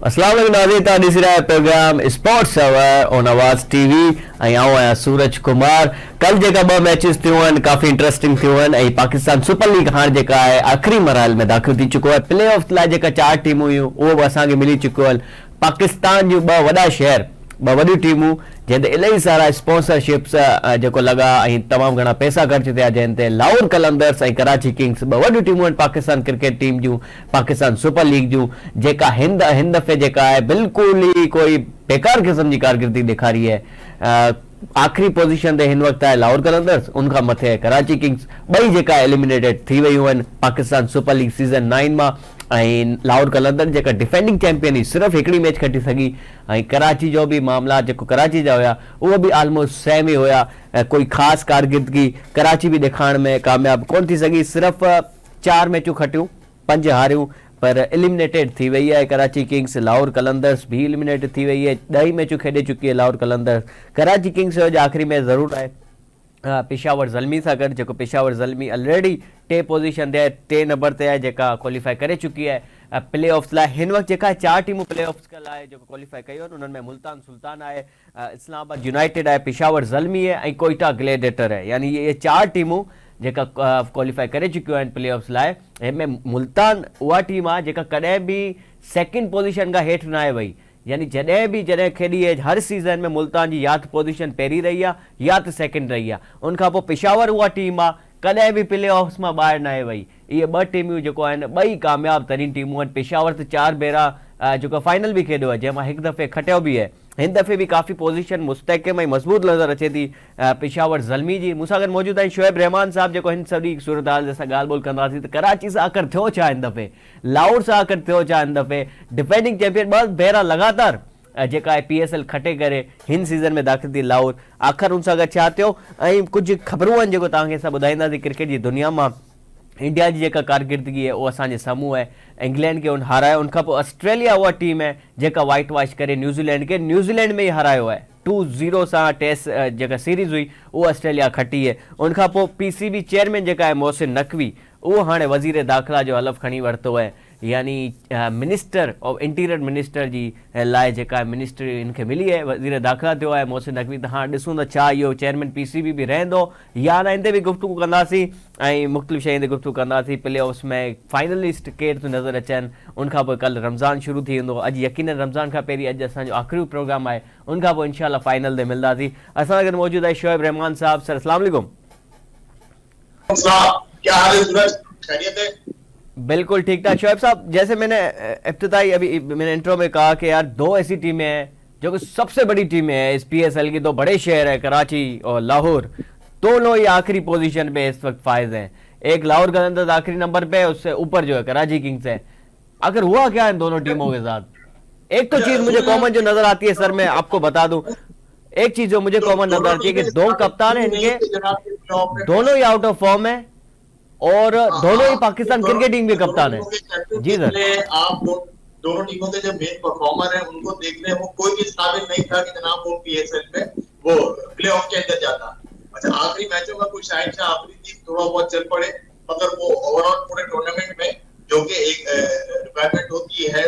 अस्सलाम वालेकुम नाज़रीन, तव्हां ॾिसी रहिया प्रोग्राम स्पोर्ट्स अवर ऑन आवाज़ टीवी ऐं आउं आहियां सूरज कुमार। कल जेका ॿ मैचिस थियूं आहिनि काफ़ी इंटरेस्टिंग थियूं आहिनि ऐं पाकिस्तान सुपर लीग हाणे जेका आहे आख़िरी मरहल में दाख़िल थी चुको आहे। प्ले ऑफ लाइ जेका 4 टीमूं हुयूं उहो बि असांखे मिली चुकियूं आहिनि। पाकिस्तान जूं 2 वॾा शहर, 2 वॾियूं टीमूं जंहिं ते इलाही सारा स्पॉन्सरशिप्स जेको लॻा ऐं तमामु घणा पैसा ख़र्च थिया, जंहिं ते लाहौर कलंदर्स ऐं कराची किंग्स 2 वॾियूं टीमूं आहिनि पाकिस्तान क्रिकेट टीम जूं, पाकिस्तान सुपर लीग जूं, जेका हिन दफ़े जेका आहे बिल्कुलु ई कोई बेकार क़िस्म जी कारकिर्दी ॾेखारी आहे। आख़िरी पोजीशन ते हिन वक़्तु आहे लाहौर कलंदर्स, उनखां मथे आहे कराची किंग्स। ॿई जेका एलिमिनेटेड थी वियूं आहिनि पाकिस्तान सुपर लीग सीज़न 9 मां। ऐं लाहौर कलंदर जेका डिफेंडिंग चैंपियन हुई सिर्फ़ु हिकिड़ी मैच खटी सघी। ऐं कराची जो बि मामला जेको कराची जा हुया उहो बि ऑलमोस्ट सेम ई हुया। कोई ख़ासि कारकिर्दगी कराची बि ॾेखारण में कामयाबु कोन थी सघी। सिर्फ़ु 4 मैचूं खटियूं, 5 हारियूं, पर एलिमिनेटेड थी वई आहे कराची किंग्स। लाहौर कलंदर्स भी एलिमिनेटेड थी वई है, 10 मैचूं खेॾे चुकी है लाहौर कलंदर्स। कराची किंग्स जो आख़िरी मैच ज़रूरु आहे पेशावर ज़ल्मी सां गॾु, जेको पेशावर ज़ल्मी ऑलरेडी 2 पोज़ीशन ते आहे, 2 नंबर ते आहे, जेका क्वालिफाई करे चुकी आहे प्ले ऑफ्स लाइ। हिन वक़्तु जेका 4 टीमूं प्ले ऑफ्स लाइ जेको क्वालिफाई कयूं आहिनि उन्हनि में मुल्तान सुल्तान आहे, इस्लामाबाद यूनाइटेड आहे, पेशावर ज़ल्मी आहे ऐं कोयटा ग्लेडिएटर आहे। यानी इहे 4 टीमूं जेका क्वालिफाई करे चुकियूं आहिनि प्ले ऑफ्स लाइ। हिन में मुल्तान उहा टीम आहे जेका कॾहिं बि 2nd पोज़ीशन खां हेठि न आहे वई। यानी जॾहिं खेॾी आहे हर सीज़न में मुल्तान जी या त पोज़ीशन पहिरीं रही आहे या त 2nd रही आहे। उनखां पोइ पेशावर उहा टीम आहे कॾहिं बि प्ले ऑफ्स मां ॿाहिरि न आहे वई। इहे 2 टीमूं जेको आहिनि ॿई कामयाबु तरीन टीमूं आहिनि। पेशावर त 4 भेरा जेको फाइनल बि खेॾियो आहे, जंहिंमां 1 दफ़े खटियो बि आहे। हिन दफ़े बि काफ़ी पोज़ीशन मुस्तहकम ऐं मज़बूत नज़र अचे थी पेशावर ज़ल्मी जी। मूंसां गॾु मौजूदु आहिनि शोएब रहमान साहब, जेको हिन सॼी सूरत हाल असां ॻाल्हि ॿोल कंदासीं त कराची सां आख़िर थियो छा हिन दफ़े, लाहौर सां आख़िर थियो छा हिन दफ़े। डिफेंडिंग चैंपियन 2 भेरा लगातार जेका आहे PSL खटे करे हिन सीज़न में दाख़िल थी लाहौर, आख़िर उन सां गॾु छा थियो ऐं कुझु ख़बरूं आहिनि जेको तव्हांखे असां ॿुधाईंदासीं क्रिकेट जी दुनिया मां। इंडिया जी जेका कारकिर्दगी आहे उहा असांजे साम्हूं आहे। इंग्लैंड खे हारायो, उनखां पोइ ऑस्ट्रेलिया उहा टीम आहे जेका वाइट वॉश करे न्यूज़ीलैंड खे न्यूज़ीलैंड में ई हारायो आहे 2-0 सां। टेस्ट जेका सीरीज़ हुई उहा ऑस्ट्रेलिया खटी आहे। उनखां पोइ PCB चेयरमैन जेका आहे मोहसिन नक़वी, उहो हाणे वज़ीर दाख़िला जो हलफ़ खणी वरितो आहे। यानी मिनिस्टर ऑफ इंटीरियर मिनिस्टर जी लाइ जेका आहे मिनिस्ट्री इनखे मिली आहे, वज़ीर दाख़िला थियो आहे मोहसिन नक़वी। त हाणे ॾिसूं त छा इहो चेयरमैन PCB बि रहंदो या न। हिन ते बि गुफ़्तगू कंदासीं ऐं मुख़्तलिफ़ शयुनि ते गुफ़्तगू कंदासीं। प्ले ऑफ्स में फाइनलिस्ट केरु थियूं नज़र अचनि, उनखां पोइ कल्ह रमज़ान शुरू थी वेंदो। अॼु यकीनन रमज़ान खां पहिरीं अॼु असांजो आख़िरी प्रोग्राम आहे, उनखां पोइ इंशाअल्लाह फाइनल ते मिलंदासीं। असां सां गॾु मौजूदु आहे शोएब रहमान साहब। सर अस्सलाम वालेकुम। क्या हाल है सूरज, खैरियत है? बिल्कुल ठीक ठाक शोएब साहब, जैसे मैंने इब्तिदाई अभी मैंने इंट्रो में कहा कि यार 2 ऐसी टीमें हैं जो कि सबसे बड़ी टीमें हैं इस PSL की, 2 बड़े शहर है कराची और लाहौर, दोनों ही आखिरी पोजीशन पे इस वक्त फाइज हैं। एक लाहौर कलंदर्स आखिरी नंबर पे है, उससे ऊपर जो है कराची किंग्स है। आखिर हुआ क्या है दोनों टीमों के साथ? एक तो चीज मुझे कॉमन जो नजर आती है सर, मैं आपको बता दूं, एक चीज जो मुझे कॉमन नजर आती है कि 2 कप्तान है इनके, दोनों ही आउट ऑफ फॉर्म है और दोनों ही पाकिस्तान क्रिकेट टीम के कप्तान है। जी सर, आप दोनों टीमों के जो मेन परफॉर्मर है उनको देखने वो कोई भी इस काबिल नहीं था कि जनाब वो PSL में वो प्ले ऑफ के अंदर जाता। अच्छा, आखिरी मैचों में कुछ शायद से आखिरी थी थोड़ा बहुत चल पड़े, मगर वो ओवरऑल पूरे टूर्नामेंट में जो कि एक रिक्वायरमेंट होती है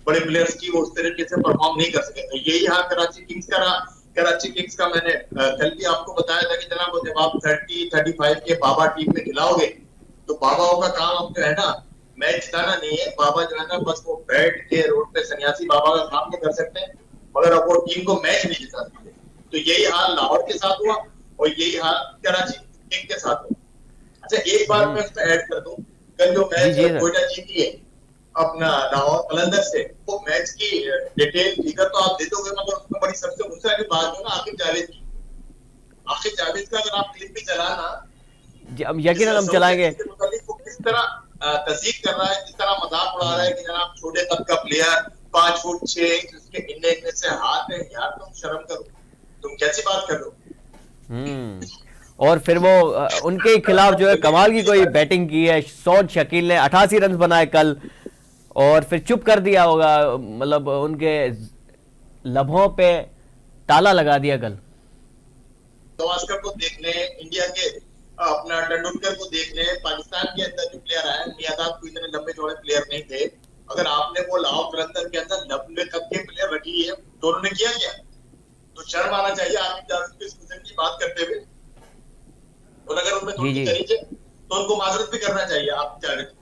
बड़े प्लेयर्स की, वो उस तरीके से परफॉर्म नहीं कर सके। तो यही हाल कराची किंग्स का रहा। कराची किंग्स का मैंने कल भी आपको बताया था कि जनाब जब आप 30-35 के बाबा टीम में खिलाओगे तो बाबाओं का काम अब जो है ना मैच जिताना नहीं है। बाबा जो है ना बस वो बैठ के रोड पे सन्यासी बाबा का काम तो कर सकते हैं, मगर अब वो टीम को मैच नहीं जिता सकते। तो यही हाल लाहौर के साथ हुआ और यही हाल कराची किंग के साथ हुआ। अच्छा, एक बार मैं इसमें ऐड कर दूं, कल जो मैच कोयटा जीती है अपना लाहौर कलंदर से, वो मैच की डिटेल फिगर तो आप दे दोगे, मगर उसमें बड़ी सबसे गुस्सा की बात है ना आकिब जावेद की। आकिब जावेद का अगर आप क्लिप भी चलाना, यकीनन हम चलाएंगे। किस तरह तस्दीक कर रहा है, किस तरह मजाक उड़ा रहा है कि जनाब छोटे कद का प्लेयर 5 फुट 6 इंच उसके इन्ने से हाथ है। यार तुम शर्म करो, तुम कैसी बात कर रहे हो? और फिर वो उनके खिलाफ जो है कमाल की कोई बैटिंग की है। सौद शकील ने 88 रन बनाए कल और फिर चुप कर दिया होगा, मतलब उनके लम्हों पे ताला लगा दिया कल। गवास्कर को देख लें, इंडिया के अपना तेंदुलकर को देख लें, पाकिस्तान के अंदर जो प्लेयर आए मियादाद कोई इतने लंबे चौड़े प्लेयर नहीं थे। अगर आपने वो लाओ कलंदर के अंदर 90 तक के प्लेयर रखी है, दोनों ने किया क्या? तो शर्म आना चाहिए आमिर जावेद को इस किस्म की बात करते हुए। और अगर उनमें जी थोड़ी जी तरीके तो उनको माजरत भी करना चाहिए आप जावेद को।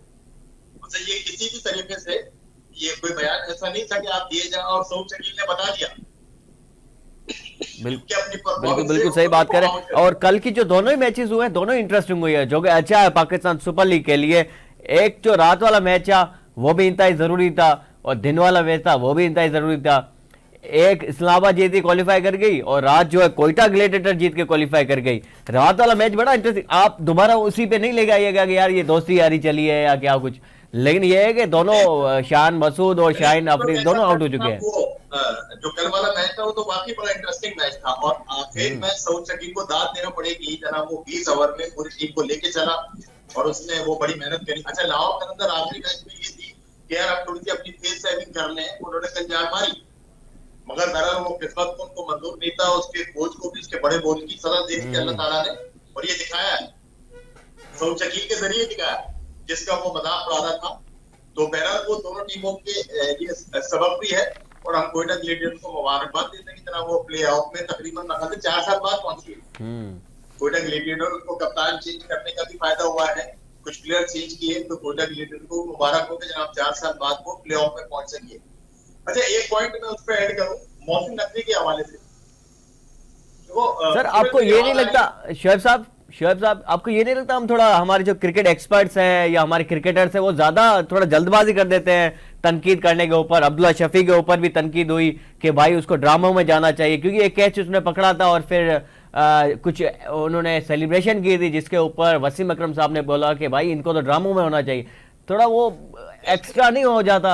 अच्छा, ये किसी भी तरीके से ये कोई बयान ऐसा नहीं था कि आप दिए जाओ और सऊद शकील ने बता दिया कि अपनी बिल्कुल परफॉर्मेंस बिल्कुल से सही बात उनको करें। आउट कर और कल की जो दोनों ही मैचेस हुए हैं दोनों इंटरेस्टिंग हुई है, जो कि अच्छा है पाकिस्तान सुपर लीग के लिए। एक जो रात वाला मैच था वो भी इंतहाई जरूरी था, और दिन वाला मैच था वो भी इंतहाई जरूरी था। एक इस्लामाबाद जीती क्वालिफाई कर गई, और रात जो है कोयटा ग्लेडिएटर जीत के क्वालिफाई कर गई। रात वाला मैच बड़ा इंटरेस्टिंग। आप दोबारा उसी पे नहीं ले आइएगा कि यार ये दोस्ती यारी चली है या क्या कुछ, लेकिन ये है कि दोनों शान मसूद और शाहीन अफरीदी दोनों आउट हो चुके हैं। जो कल वाला मैच था वो तो वाकई बड़ा इंटरेस्टिंग मैच था, और आखिर में सऊद शकील को दाद देना पड़ेगी जनाब, वो 20 ओवर में पूरी टीम को लेके चला और उसने वो बड़ी मेहनत करी। अच्छा, लाहौर के अंदर आखिरी मैच में ये थी कि यार आप थोड़ी सी अपनी फेस सेविंग कर लें, उन्होंने कल जान मारी, मगर बहरहाल वो किस्मत को उनको मंजूर नहीं था। उसके कोच को भी उसके बड़े बोल की सजा दे दी अल्लाह ताला ने, और ये दिखाया है सऊद शकील के जरिए दिखाया जिसका वो मजाक उड़ाना था। तो बहरहाल वो दोनों टीमों के ये सबक भी है, और हम कोयटा ग्लेडिएटर्स को मुबारकबाद देते हैं कि जना वो प्ले ऑफ में तकरीबन 4 साल बाद पहुंची है। कोयटा ग्लेडिएटर्स को कप्तान चेंज करने का भी फायदा हुआ है, कुछ प्लेयर चेंज किए, तो कोयटा ग्लेडिएटर्स को मुबारक हो कि जनाब 4 साल बाद वो प्ले ऑफ में पहुंच सकी है। अच्छा, एक पॉइंट मैं उस पर ऐड करूं मोहसिन नकवी के हवाले से। सर आपको ये नहीं लगता शोएब साहब आपको ये नहीं लगता हम थोड़ा, हमारे जो क्रिकेट एक्सपर्ट्स हैं या हमारे क्रिकेटर्स हैं वो ज्यादा थोड़ा जल्दबाजी कर देते हैं तनकीद करने के ऊपर? अब्दुल्ला शफी के ऊपर भी तनकीद हुई कि भाई उसको ड्रामों में जाना चाहिए, क्योंकि एक कैच उसने पकड़ा था और फिर कुछ उन्होंने सेलिब्रेशन की थी जिसके ऊपर वसीम अकरम साहब ने बोला कि भाई इनको तो ड्रामों में होना चाहिए, थोड़ा वो एक्स्ट्रा नहीं हो जाता?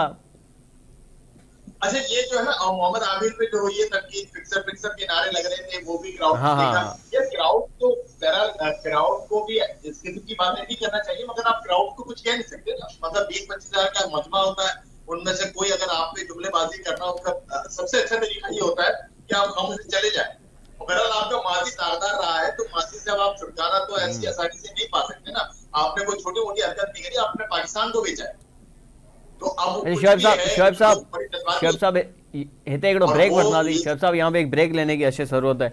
अच्छा, ये जो है ना मोहम्मद आमिर पे जो ये तनकीद फिक्सर के नारे लग रहे थे वो भी क्राउड हाँ, ने देखा। हाँ। ये क्राउड तो बहरहाल क्राउड को भी इस किस्म की बातें नहीं करना चाहिए, मगर आप क्राउड को कुछ कह नहीं सकते ना। मतलब 20-25 हजार का मजमा होता है, उनमें से कोई अगर आप पे जुमलेबाजी करना उसका सबसे अच्छा तरीका ये होता है कि आप खामोश से चले जाए। बहरहाल आपका माजी दागदार रहा है, तो माजी से अब आप छुटकारा तो ऐसी आसानी से नहीं पा सकते ना। आपने कोई छोटी मोटी हरकत नहीं करी, आपने पाकिस्तान को बेचा है। तो अब शोएब साहब हिते हिकिड़ो ब्रेक वठंदासीं। शोएब साहब यहाँ पे एक ब्रेक लेने की अशे ज़रूरत है,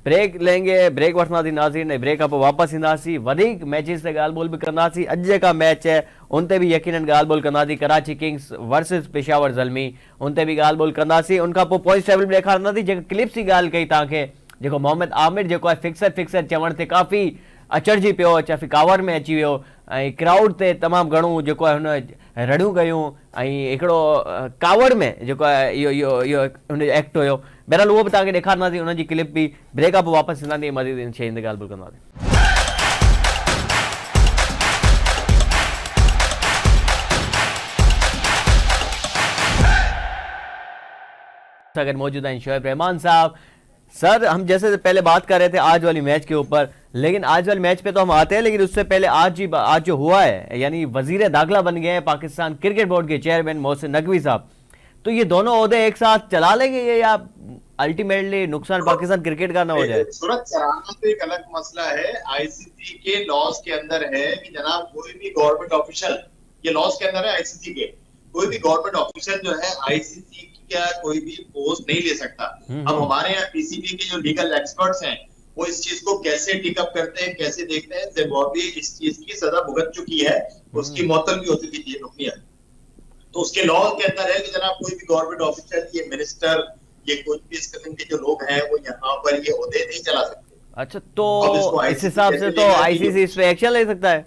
ब्रेक लेंगे, ब्रेक वठंदासीं नाज़रीन, ब्रेक खां पोइ वापसि ईंदासीं, वधीक मैचिस ते ॻाल्हि ॿोल बि कंदासीं। अॼु जेका मैच है उन ते बि यकीनन ॻाल्हि ॿोल कंदासीं, कराची किंग्स वर्सेस पेशावर ज़ल्मी, उन ते बि ॻाल्हि ॿोल कंदासीं। उन खां पोइ पॉइंट्स टेबल बि ॾेखारींदासीं। जेका क्लिप्स जी ॻाल्हि कई तव्हांखे, जेको मोहम्मद आमिर जेको आहे फिक्सर चवण ते काफ़ी अचरजी पियो, फिकावर में अची वियो, ऐं क्राउड ते तमामु घणो जेको आहे हुन रड़ियूं कयूं, ऐं हिकिड़ो कावड़ में जेको आहे इहो हुन जो एक्ट हुयो। बहरहाल उहो बि तव्हांखे ॾेखारींदासीं, हुनजी क्लिप बि। ब्रेक खां पोइ वापसि ईंदासीं, मज़ीद इन शयुनि ते ॻाल्हि ॿोल कंदासीं। अगर मौजूद हैं शोएब रहमान साहब। सर हम जैसे पहले बात कर रहे थे आज वाली मैच के ऊपर, लेकिन आज वाली मैच पे तो हम आते हैं, लेकिन उससे पहले आज जो हुआ है, यानी वजीर दाखिला बन गए हैं पाकिस्तान क्रिकेट बोर्ड के चेयरमैन मोहसिन नकवी साहब। तो ये दोनों ओहदे एक साथ चला लेंगे ये, या अल्टीमेटली नुकसान पाकिस्तान क्रिकेट का ना हो जाए? सूरत चलाना तो एक अलग मसला है, आईसीसी के लॉज के अंदर है कि जनाब कोई भी गवर्नमेंट ऑफिशियल, ये लॉज के अंदर है आईसीसी के, कोई भी गवर्नमेंट ऑफिशियल जो है आईसीसी क्या कोई भी पोस्ट नहीं ले सकता। अब हमारे यहाँ पीसीबी के जो लीगल एक्सपर्ट्स हैं वो इस चीज को कैसे टिकअप करते हैं, कैसे देखते हैं। जिम्बाब्वे इस चीज की सजा भुगत चुकी है, उसकी मौतल भी हो चुकी थी रुकनिया। तो उसके लॉ के अंदर है कि जनाब कोई भी गवर्नमेंट ऑफिशियल, ये मिनिस्टर, ये कोई भी इस किस्म के जो लोग हैं वो यहाँ पर ये ओहदे नहीं चला सकते। अच्छा, तो इस हिसाब से तो आईसीसी इस पे एक्शन ले सकता है?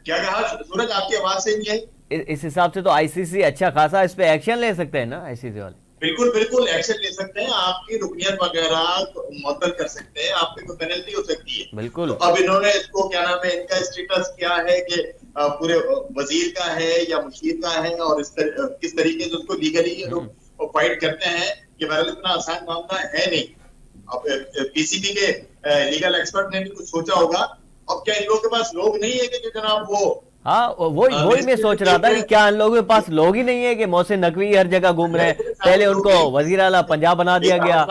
क्या कहा सूरज, आपकी आवाज से नहीं आई? इस हिसाब से तो आईसीसी अच्छा खासा इस पे एक्शन ले सकते हैं ना आईसीसी वाले? बिल्कुल बिल्कुल एक्शन ले सकते हैं, आपकी रुकनियत वगैरह मुअत्तल कर सकते हैं, आप पे कोई पेनल्टी हो सकती है। बिल्कुल। तो अब इन्होंने इसको क्या नाम है, इनका स्टेटस क्या है कि पूरे वजीर का है या मुशीर का है, और किस तरीके से उसको लीगली ये लोग फाइट करते हैं, ये बहरहाल इतना आसान मामला है नहीं। अब पीसीबी के लीगल एक्सपर्ट ने भी कुछ सोचा होगा। अब क्या इन लोगों के पास लोग नहीं है कि जनाब वो, हाँ वही मैं सोच रहा था कि क्या इन लोगों के पास लोग ही नहीं है कि मोहसिन नकवी हर जगह घूम रहे हैं। पहले उनको वजीर आला पंजाब बना दिया गया,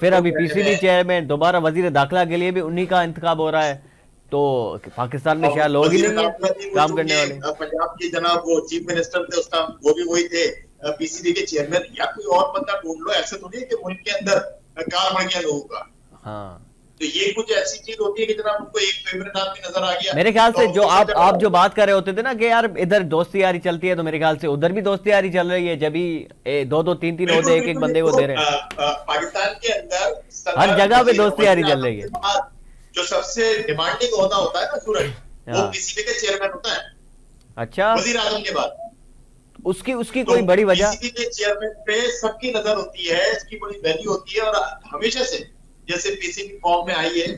फिर अभी पीसीबी चेयरमैन, दोबारा वजीर दाखिला के लिए भी उन्हीं का इंतखाब हो रहा है। तो पाकिस्तान में शायद लोग ही वजीर नहीं है दाखिला थी वो काम जो करने कि वाले। पंजाब के जनाब वो चीफ मिनिस्टर थे उस टाइम, वो भी वही थे, पीसीबी के चेयरमैन। या कोई और बंदा ढूंढ लो, ऐसे तो नहीं है कि मुल्क के अंदर कार बढ़ गया लोगों का। हाँ, तो ये कुछ ऐसी चीज होती है कि जनाब उनको एक फेवरेट आदमी नजर आ गया मेरे ख्याल तो से जो उसको सब आप जो जगह। बात कर रहे होते थे ना कि यार इधर दोस्ती यारी चलती है, तो मेरे ख्याल से उधर भी दोस्ती यारी चल रही है, जब भी दो दो तीन तीन बिल्कुल ओहदे एक एक बिल्कुल, बंदे को तो दे रहे हैं। पाकिस्तान के अंदर हर सरदार जगह पे वजीर दोस्ती यारी वजीर चल आजम रही के है। बाद जो सबसे डिमांडिंग ओहदा होता है ना सूरज, वो हाँ, पीसीबी के चेयरमैन होता है, अच्छा, वजीर आजम के बाद। उसकी उसकी तो कोई बड़ी वजह? पीसीबी के चेयरमैन पे सबकी नजर होती है, इसकी बड़ी वैल्यू होती है। और हमेशा से जैसे पीसीबी फॉर्म में आई है,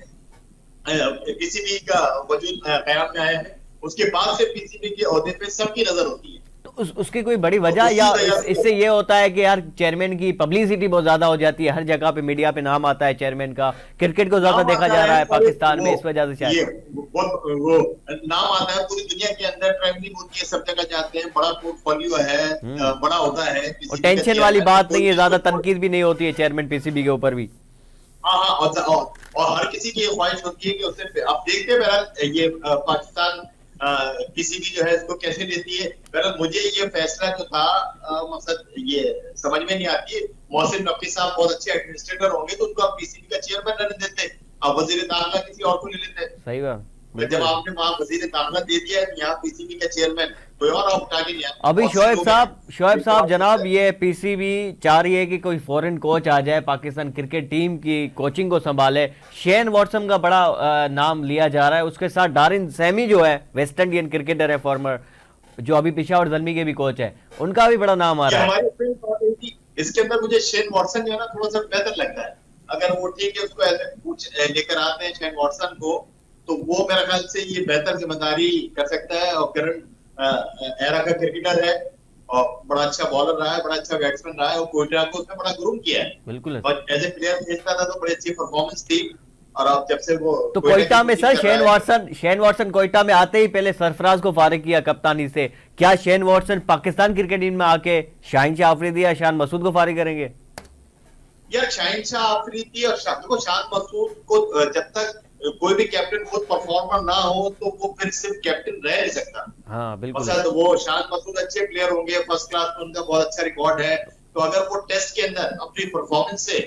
पीसीबी का वजूद कयाम में आया है, उसके बाद से पीसीबी के ओहदे पे सबकी नजर होती है। तो उसकी कोई बड़ी तो वजह, उसी या वजह से इससे ये होता है कि यार चेयरमैन की पब्लिसिटी बहुत ज्यादा हो जाती है, हर जगह पे मीडिया पे नाम आता है चेयरमैन का, क्रिकेट को ज्यादा नाम देखा आता जा रहा है है और पाकिस्तान में, वो इस वजह से ये शायद। वो नाम आता है, पूरी दुनिया के अंदर ट्रैवलिंग होती है, सब जगह जाते हैं, बड़ा पोर्टफोलियो है, हम्म। बड़ा होता है और पीसीबी का टेंशन वाली चेयरमैन, तो बात कोई नहीं है, किसी ज्यादा को। तनकीद भी नहीं होती है चेयरमैन पीसीबी के ऊपर भी। हाँ हाँ, और हर किसी की ये ख्वाहिश होती है कि उससे आप देखते हैं बहरहाल ये पाकिस्तान पीसीबी जो है इसको कैसे लेती है। बहरहाल मुझे ये फैसला जो था, मकसद ये समझ में नहीं आती है। मोहसिन नकवी साहब बहुत अच्छे एडमिनिस्ट्रेटर होंगे, तो उनको आप पीसीबी का चेयरमैन रहने देते, आप वजीर दाखिला किसी और को ले लेते। सही बात, जब बिल्कुल। आपने वहां वजीर दाखिला दे दिया है, यहाँ पीसीबी का चेयरमैन कोई और आप उठा के नहीं आए। अभी बहुत से लोग हैं शोएब जिनको साहब आप जनाब, सोचते हैं। ये पीसीबी चाह रही है कि कोई फॉरेन कोच आ जाए पाकिस्तान क्रिकेट टीम की कोचिंग को संभाले। शेन वॉटसन का बड़ा नाम लिया जा रहा है, उसके साथ डारिन सैमी जो है वेस्ट इंडियन क्रिकेटर है फॉर्मर, जो अभी पेशावर ज़ल्मी के भी कोच है, उनका भी बड़ा नाम आ ये रहा है। हमारी फिल्म बात हुई थी, इसके अंदर मुझे शेन वॉटसन जो है ना थोड़ा सा बेहतर लगता है। अगर वो ठीक है, उसको ऐसे कुछ लेकर आते हैं शेन वॉटसन को, तो वो मेरे ख्याल से ये बेहतर जिम्मेदारी कर सकता है। और करंट एरा का क्रिकेटर है, और बड़ा अच्छा बॉलर रहा है, बड़ा अच्छा बैट्समैन रहा है, और कोयटा को उसने बड़ा ग्रूम किया है, बिल्कुल है। और एज ए प्लेयर खेलता था तो बड़ी अच्छी परफॉर्मेंस थी। और अब जब से वो तो कोयटा कोयटा की में कोचिंग सर कर रहा है, शेन वॉटसन कोयटा में आते ही पहले सरफराज को फारिग किया कप्तानी से। क्या Shane Watson Pakistan cricket team में आके शाहिन शाह अफरीदी या शान मसूद को फारिग करेंगे? यार शाहिन शाह अफरीदी और शान मसूद को जब तक कोई भी कैप्टन खुद परफॉर्मर ना हो, तो वो फिर सिर्फ कैप्टन रह नहीं सकता। हाँ, बिल्कुल। मसला तो वो शान मसूद अच्छे प्लेयर होंगे, फर्स्ट क्लास में उनका बहुत अच्छा रिकॉर्ड है, तो अगर वो टेस्ट के अंदर अपनी परफॉर्मेंस से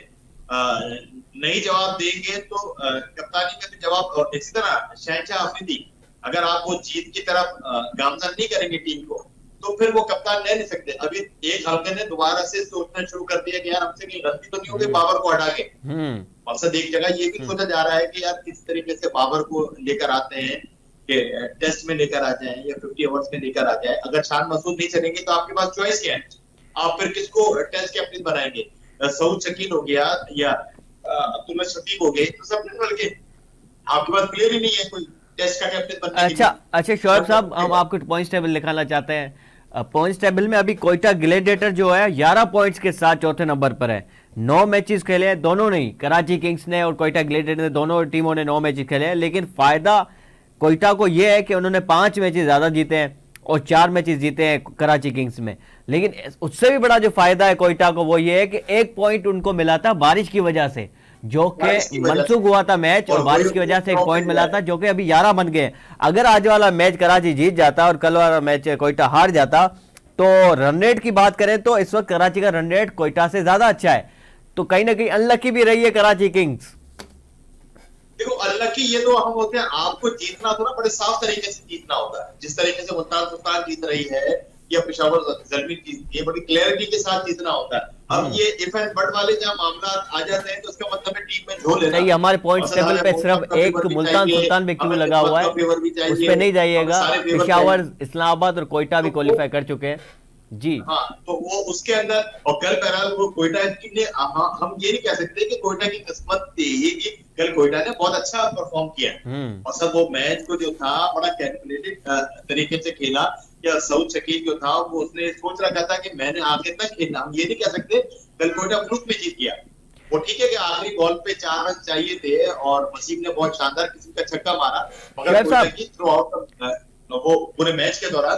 नहीं जवाब देंगे, तो कप्तानी का भी जवाब। इसी तरह शहनशाह अफरीदी, अगर आप वो जीत की तरफ गामजन नहीं करेंगे टीम को, तो फिर वो कप्तान रह नहीं सकते। अभी एक हल्के ने दोबारा से सोचना शुरू कर दिया कि यार हमसे कहीं गलती तो नहीं होगी बाबर को हटा के। मकसद एक जगह ये भी सोचा जा रहा है कि यार किस तरीके से बाबर को लेकर आते हैं, कि टेस्ट में लेकर आ जाए या 50 ओवर्स में लेकर आ जाए। अगर शान मसूद नहीं चलेंगे तो आपके पास चॉइस क्या है, आप फिर किसको टेस्ट कैप्टन बनाएंगे? सऊद शकील हो गया या अब्दुल्ला शफीक हो गए, तो सब निकल के आपके पास प्लेयर ही नहीं है कोई टेस्ट का कैप्टन बनने के लिए। अच्छा शोएब साहब, हम आपको पॉइंट्स टेबल दिखाना चाहते हैं। पॉइंट्स टेबल में अभी कोयटा ग्लेडिएटर जो है 11 पॉइंट्स के साथ चौथे नंबर पर है। 9 मैचेस खेले हैं, दोनों नहीं, कराची किंग्स ने और कोयटा ग्लेडिएटर ने, दोनों टीमों ने 9 मैचेस खेले हैं। लेकिन फायदा कोयटा को यह है कि उन्होंने 5 मैचेस ज्यादा जीते हैं और 4 मैचेस जीते हैं कराची किंग्स में। लेकिन उससे भी बड़ा जो फायदा है कोयटा को, वो ये है कि 1 पॉइंट उनको मिला था बारिश की वजह से, जो कि मनसूख हुआ था मैच, और बारिश की वजह से 1 पॉइंट मिला था, जो कि अभी 11 बन गए। अगर आज वाला मैच कराची जीत जाता और कल वाला मैच कोयटा हार जाता, तो रन रेट की बात करें तो इस वक्त कराची का रन रेट कोयटा से ज्यादा अच्छा है। तो कहीं ना कहीं अनलकी भी रही है कराची किंग्स। देखो अनलकी ये तो हम होते हैं, आपको जीतना तो ना बड़े साफ तरीके से जीतना होता है। जिस तरीके से मुल्तान सुल्तान जीत रही है या पेशावर ज़ल्मी जीत, ये बड़ी क्लैरिटी के साथ जीतना होता है। अब ये इफ एंड बट वाले जब मामला आ जाते हैं, तो उसका मतलब है टीम में झोल लेना। नहीं, हमारे पॉइंट टेबल पे सिर्फ एक मुल्तान सुल्तान पे क्यों लगा हुआ है, उस पे नहीं जाइएगा। पेशावर, इस्लामाबाद और कोयटा भी क्वालिफाई कर चुके हैं जी। हाँ, तो वो उसके अंदर, और कल बहरहाल वो कोयटा ने, हम ये नहीं कह सकते कि कोयटा की किस्मत थी कि कल कोयटा ने बहुत अच्छा परफॉर्म किया। और सब वो मैच को जो था बड़ा कैलकुलेटेड तरीके से खेला। या सऊद शकील जो था वो उसने सोच रखा था कि मैंने आखिर तक खेलना। हम ये नहीं कह सकते कल कोयटा फ्लूक में जीत गया। वो ठीक है कि आखिरी बॉल पे 4 रन चाहिए थे और वसीम ने बहुत शानदार किस्म का छक्का मारा, मगर कोयटा की थ्रू आउट वो पूरे मैच के दौरान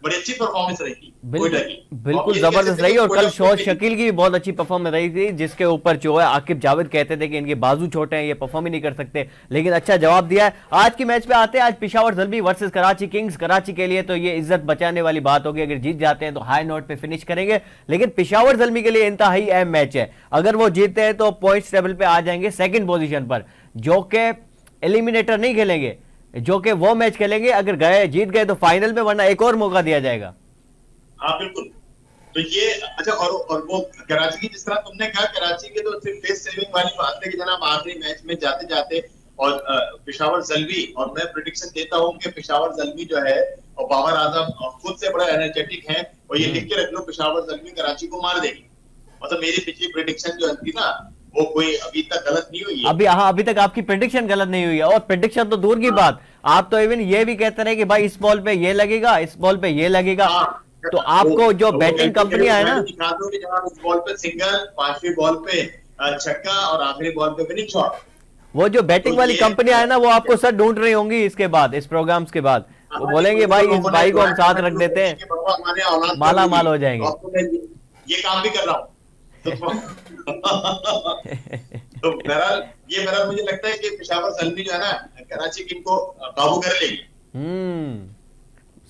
बड़ी अच्छी परफॉर्मेंस रही थी बिल्कुल कोयटा की। बिल्कुल ये जबरदस्त कहते थे रही, कि और कल कोयटा शौज को- शकील की भी बहुत अच्छी परफॉर्मेंस रही थी, जिसके ऊपर जो है आकिब जावेद कहते थे कि इनके बाजू छोटे हैं, ये परफॉर्म ही नहीं कर सकते, लेकिन अच्छा जवाब दिया है। आज की मैच पे आते हैं। आज पेशावर ज़ल्मी वर्सेस कराची किंग्स। कराची के लिए तो ये इज्जत बचाने वाली बात होगी, अगर जीत जाते हैं तो हाई नोट पे फिनिश करेंगे, लेकिन पेशावर ज़ल्मी के लिए इंतहाई अहम मैच है। अगर वो जीतते हैं तो पॉइंट्स टेबल पे आ जाएंगे सेकंड पोजीशन पर, जो कि एलिमिनेटर नहीं खेलेंगे, जो कि वो मैच खेलेंगे अगर गए जीत गए तो फाइनल में, वरना एक और मौका दिया जाएगा। हाँ बिल्कुल। तो ये अच्छा, और वो कराची की, जिस तरह तुमने कहा, कराची के तो सिर्फ फेस सेविंग वाली बात है कि जनाब आखिरी मैच में जाते जाते, और पेशावर ज़ल्मी, और मैं प्रिडिक्शन देता हूँ कि पेशावर ज़ल्मी जो है और बाबर आजम खुद से बड़ा एनर्जेटिक है, और ये लिख के रख लो, पेशावर ज़ल्मी कराची को मार देगी। मतलब मेरी पिछली प्रिडिक्शन जो थी ना, वो कोई अभी तक गलत नहीं हुई है। अभी हाँ, अभी तक आपकी प्रेडिक्शन गलत नहीं हुई है, और प्रेडिक्शन तो दूर की बात, आप तो इवन ये भी कहते रहे कि भाई इस बॉल पे ये लगेगा, इस बॉल पे ये लगेगा। तो आपको जो बैटिंग कंपनियां है ना, दिखा दो कि जनाब इस बॉल पे सिंगल, पांचवी बॉल पे छक्का, और आखिरी बॉल पे विनिंग शॉट। वो जो बैटिंग तो वाली ये कंपनियां है ना, वो आपको सर ढूंढ रही होंगी इसके बाद, इस प्रोग्राम्स के बाद, वो बोलेंगे भाई इस भाई को हम साथ रख देते हैं, हमारे औलाद माला माल हो जाएंगे। तो मैं ये काम भी कर रहा हूँ। तो बहरहाल बहरहाल मुझे लगता है कि पेशावर ज़ल्मी जो है ना, कराची किंग को काबू कर लेगी।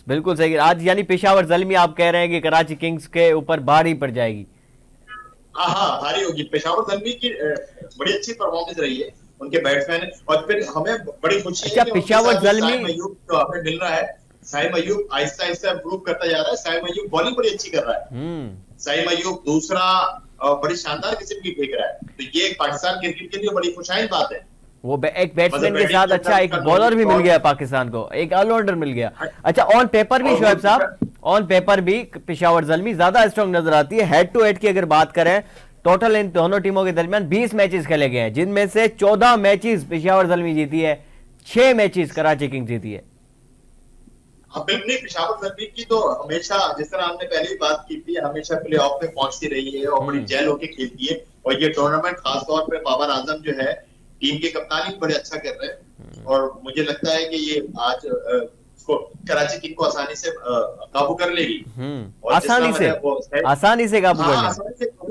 बिल्कुल सही। आज यानी पेशावर ज़ल्मी आप कह रहे हैं कि कराची किंग्स के ऊपर भारी पड़ जाएगी। हाँ हाँ, भारी होगी। पेशावर ज़ल्मी की बड़ी अच्छी परफॉर्मेंस रही है, उनके बैट्समैन, और फिर हमें बड़ी खुशी है कि पेशावर ज़ल्मी साइम अय्यूब जो हमें मिल रहा है, साइम अय्यूब आहिस्ता आहिस्ता इंप्रूव करता जा रहा है। साइम अय्यूब बॉलिंग बड़ी अच्छी कर रहा है। साइम अय्यूब दूसरा बड़ी शानदार किस्म की फेंक रहा है, तो ये पाकिस्तान क्रिकेट के लिए बड़ी खुशहाल बात है। वो एक बैट्समैन के साथ अच्छा एक बॉलर भी मिल गया पाकिस्तान को, एक ऑलराउंडर मिल गया। अच्छा, ऑन पेपर भी शोएब साहब, ऑन पेपर भी पेशावर ज़ल्मी ज्यादा स्ट्रांग नजर आती है। हेड टू हेड की अगर बात करें, टोटल इन दोनों टीमों के दरमियान 20 मैचेस खेले गए हैं, जिनमें से 14 मैचेस पेशावर ज़ल्मी जीती है, 6 मैचेस कराची किंग्स जीती है। हाँ बिल्कुल, पेशावर ज़ल्मी की तो हमेशा, जिस तरह हमने पहले भी बात की थी, हमेशा प्लेऑफ में पहुंचती रही है और बड़ी जेल होके खेलती है, और ये टूर्नामेंट खासतौर पे बाबर आजम जो है टीम के कप्तानी बड़े अच्छा कर रहे हैं, और मुझे लगता है कि ये आज कराची किंग को आसानी से काबू कर लेगी। आसानी से काबू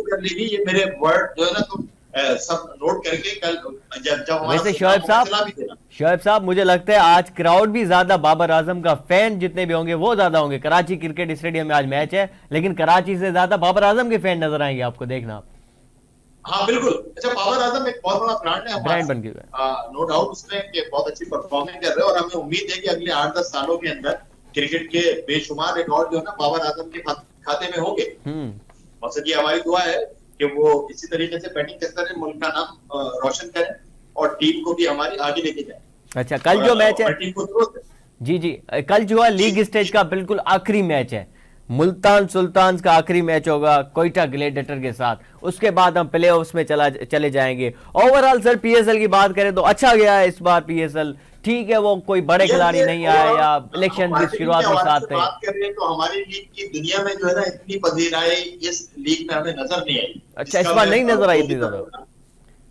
कर लेगी। ये मेरे वर्ड जो है ना, तुम सब नोट करके कल जब वैसे शोएब साहब मुझे लगता है आज क्राउड भी ज्यादा बाबर आजम का फैन जितने भी होंगे वो ज्यादा होंगे। कराची क्रिकेट स्टेडियम में आज मैच है, लेकिन कराची से ज्यादा बाबर आजम के फैन नजर आएंगे आपको, देखना आप। हाँ बिल्कुल। अच्छा, बाबर आजम एक बहुत बड़ा ब्रांड है, ब्रांड बन गया, नो डाउट उसमें कि बहुत अच्छी परफॉर्मेंस कर रहे हैं, और हमें उम्मीद है कि अगले 8-10 सालों के अंदर क्रिकेट के बेशुमार रिकॉर्ड जो है ना बाबर आजम के खाते में होंगे। मकसद ये हमारी दुआ है कि वो इसी तरीके से बैटिंग करते रहे, मुल्क का नाम रोशन करें, और टीम को भी हमारी आगे लेके जाए। अच्छा, कल जो मैच है, जी कल जो है लीग स्टेज का बिल्कुल आखिरी मैच है, मुल्तान सुल्तान का आखिरी मैच होगा कोयटा ग्लेडिएटर के साथ, उसके बाद हम प्लेऑफ्स में चले जाएंगे। ओवरऑल सर पीएसएल की बात करें तो अच्छा गया है इस बार पीएसएल, ठीक है, वो कोई बड़े खिलाड़ी नहीं आए या इलेक्शन की शुरुआत के साथ थे। बात कर रहे हैं तो हमारी लीग की दुनिया में जो है ना, इतनी पजीराई इस लीग में हमें नजर नहीं आई। अच्छा, इस बार नहीं नजर आई इतनी ज्यादा।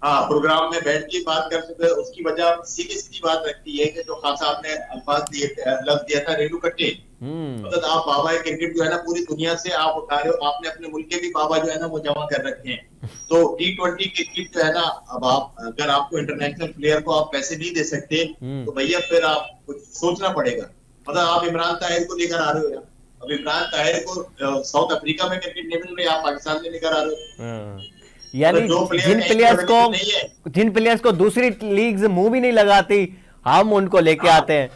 हाँ, प्रोग्राम में बैठ के बात कर सकते हैं, उसकी वजह सीधी सीधी बात रखती है कि जो खान साहब ने लफ्ज दिया था, रेणु कट्टे, मतलब आप बाबा क्रिकेट जो है ना पूरी दुनिया से आप उठा रहे हो, आपने अपने मुल्क के भी बाबा जो है ना वो जमा कर रखे हैं। तो T20 क्रिकेट जो है ना, अब आप अगर आपको इंटरनेशनल प्लेयर को आप पैसे नहीं दे सकते तो भैया फिर आप कुछ सोचना पड़ेगा। मतलब आप इमरान ताहिर को लेकर आ रहे हो यार, अब इमरान ताहिर को साउथ अफ्रीका में क्रिकेट नहीं मिल रही, आप पाकिस्तान में लेकर आ रहे हो। यानी जिन प्लेयर्स को दूसरी लीग्स मुंह भी नहीं लगाती, हम उनको लेके आते हैं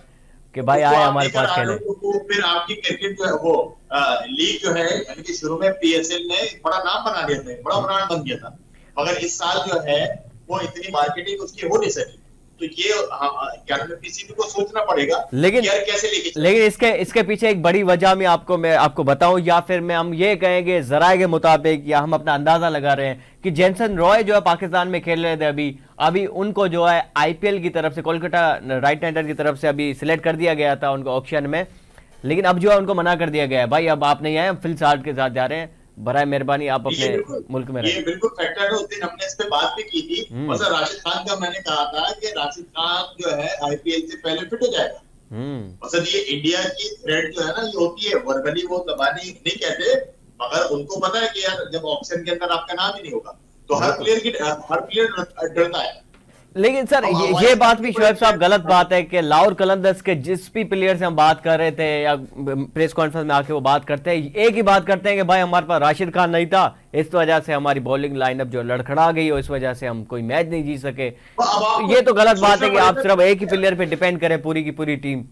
कि भाई आए हमारे पास खेले। तो फिर आपकी क्रिकेट जो है वो लीग जो है, यानी कि शुरू में पीएसएल ने बड़ा नाम बना दिया था, बड़ा ब्रांड बन गया था, मगर इस साल जो है वो इतनी मार्केटिंग उसकी हो नहीं सकी। तो ये पीसीबी को सोचना पड़ेगा, लेकिन कैसे लेकिन इसके पीछे एक बड़ी वजह मैं आपको बताऊं, या फिर हम ये कहेंगे जराए के मुताबिक, या हम अपना अंदाजा लगा रहे हैं कि जेसन रॉय जो है पाकिस्तान में खेल रहे थे, अभी उनको जो है आईपीएल की तरफ से, कोलकाता राइट हैंडर की तरफ से अभी सिलेक्ट कर दिया गया था उनको ऑक्शन में, लेकिन अब जो है उनको मना कर दिया गया है, भाई अब आप नहीं आए, हम फिल साल्ट के साथ जा रहे हैं, बराए मेहरबानी आप अपने मुल्क में ये बिल्कुल फैक्टर है। उस दिन हमने इस पे बात भी की थी, मतलब राशिद खान का मैंने कहा था कि राशिद खान जो है आईपीएल से पहले फिट हो जाएगा, मकसद ये इंडिया की थ्रेट जो है ना, ये होती है वर्बली, वो दबानी नहीं कहते, मगर उनको पता है कि यार जब ऑप्शन के अंदर आपका नाम ही नहीं होगा तो हर प्लेयर डरता है। लेकिन सर अब ये हमारे बात भी शोएब साहब गलत हाँ। बात है कि लाहौर कलंदर्स के जिस भी प्लेयर से हम बात कर रहे थे या प्रेस कॉन्फ्रेंस में आके वो बात करते हैं, एक ही बात करते हैं कि भाई हमारे पास राशिद खान नहीं था, इस वजह से हमारी बॉलिंग लाइनअप जो लड़खड़ा गई और इस वजह से हम कोई मैच नहीं जीत सके। अब आपको ये तो गलत बात है कि सोचना आप पड़ेगा। सिर्फ एक ही प्लेयर पे डिपेंड करें पूरी की पूरी टीम।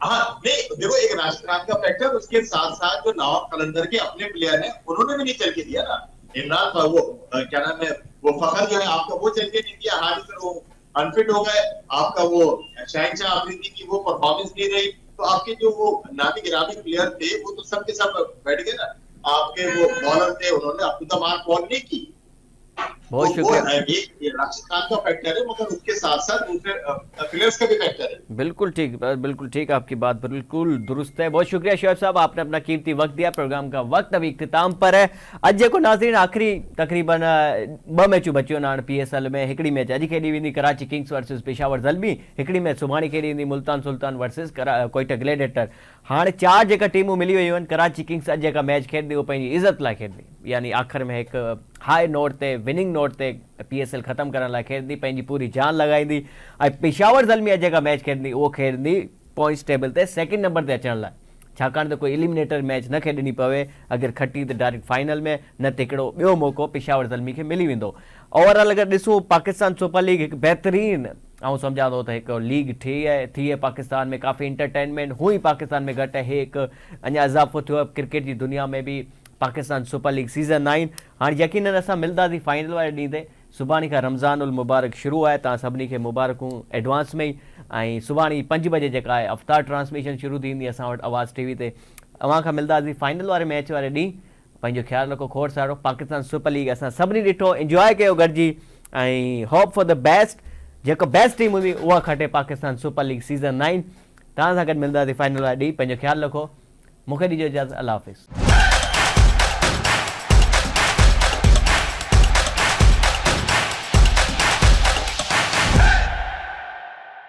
हाँ नहीं, देखो एक राशिद खान का फैक्टर, उसके साथ साथ जो लाहौर कलंदर के अपने प्लेयर हैं उन्होंने भी नहीं चल के दिया ना। इमरान वो क्या नाम है, वो फखर जो है आपका, वो चल के नहीं दिया, हारिस वो अनफिट हो गए, आपका वो शहनशाह अफरीदी की वो परफॉर्मेंस नहीं रही, तो आपके जो वो नामी गिरामी प्लेयर थे वो तो सब के सब बैठ गए ना। आपके वो बॉलर थे, उन्होंने up to the mark ball नहीं की। बहुत तो वो शुक्रिया। ये राशिद खान का फैक्टर है, मगर उसके साथ साथ दूसरे प्लेयर्स का भी फैक्टर है। बिल्कुल ठीक, आपकी बात बिल्कुल दुरुस्त है। बहुत शुक्रिया शोएब साहब, आपने अपना कीमती वक्त दिया। प्रोग्राम का वक्त अभी इख्तिताम पर है। अॼु को नाज़रीन आख़िरी तकरीबन 2 मैचूं बचियूं आहिनि PSL में। हिकिड़ी मैच अॼु खेॾी वेंदी कराची किंग्स वर्सेस पेशावर ज़ल्मी, हिकिड़ी मैच सुभाणे खेॾी वेंदी मुल्तान सुल्तान वर्सेस कोयटा ग्लैडिएटर। हाणे 4 जेका टीमूं मिली वियूं आहिनि, कराची किंग्स अॼु जेका मैच खेॾंदी उहो पंहिंजी इज़त लाइ खेॾंदी, यानी आख़िर में हिकु हाई नोट ते विनिंग नोट ते PSL ख़तमु करण लाइ खेॾंदी, पंहिंजी पूरी जान लॻाईंदी। ऐं पेशावर ज़ल्मी अॼु जेका मैच खेॾंदी उहो खेॾंदी पॉइंट्स टेबल ते 2nd नंबर ते अचण लाइ, छाकाणि त कोई एलिमिनेटर मैच न खेॾणी पवे। अगरि खटी त डायरेक्ट फाइनल में, न त हिकिड़ो ॿियो मौक़ो पेशावर ज़ल्मी खे मिली वेंदो। ओवरऑल अगरि ॾिसूं पाकिस्तान सुपर लीग हिकु बहितरीन, ऐं सम्झा थो त हिकु लीग थी आहे पाकिस्तान में, काफ़ी इंटरटेनमेंट हुई पाकिस्तान में घटि आहे, हिकु अञा इज़ाफ़ो थियो आहे क्रिकेट जी दुनिया में बि। पाकिस्तान सुपर लीग सीज़न 9 हाणे यकीनन असां मिलंदासीं फाइनल वारे ॾींहं ते। सुभाणे खां रमज़ान उल मुबारक शुरू आहे, तव्हां सभिनी खे मुबारकूं एडवांस में ई। ऐं सुभाणे 5 बजे जेका आहे अफ़्तार ट्रांसमिशन शुरू थींदी असां वटि आवाज़ TV ते। अव्हां खां मिलंदासीं फाइनल वारे मैच वारे ॾींहुं। पंहिंजो ख़्यालु रखो, खोड़ सारो। पाकिस्तान सुपर लीग असां सभिनी ॾिठो, इंजॉय कयो गॾिजी, ऐं होप फॉर द बेस्ट। जेको बेस्ट टीम हूंदी उहा खटे पाकिस्तान सुपर लीग सीज़न 9। तव्हां सां गॾु मिलंदासीं फाइनल वारे ॾींहुं। पंहिंजो ख़्यालु रखो, मूंखे ॾिजो इजाज़त। अल्लाह हाफ़िज़।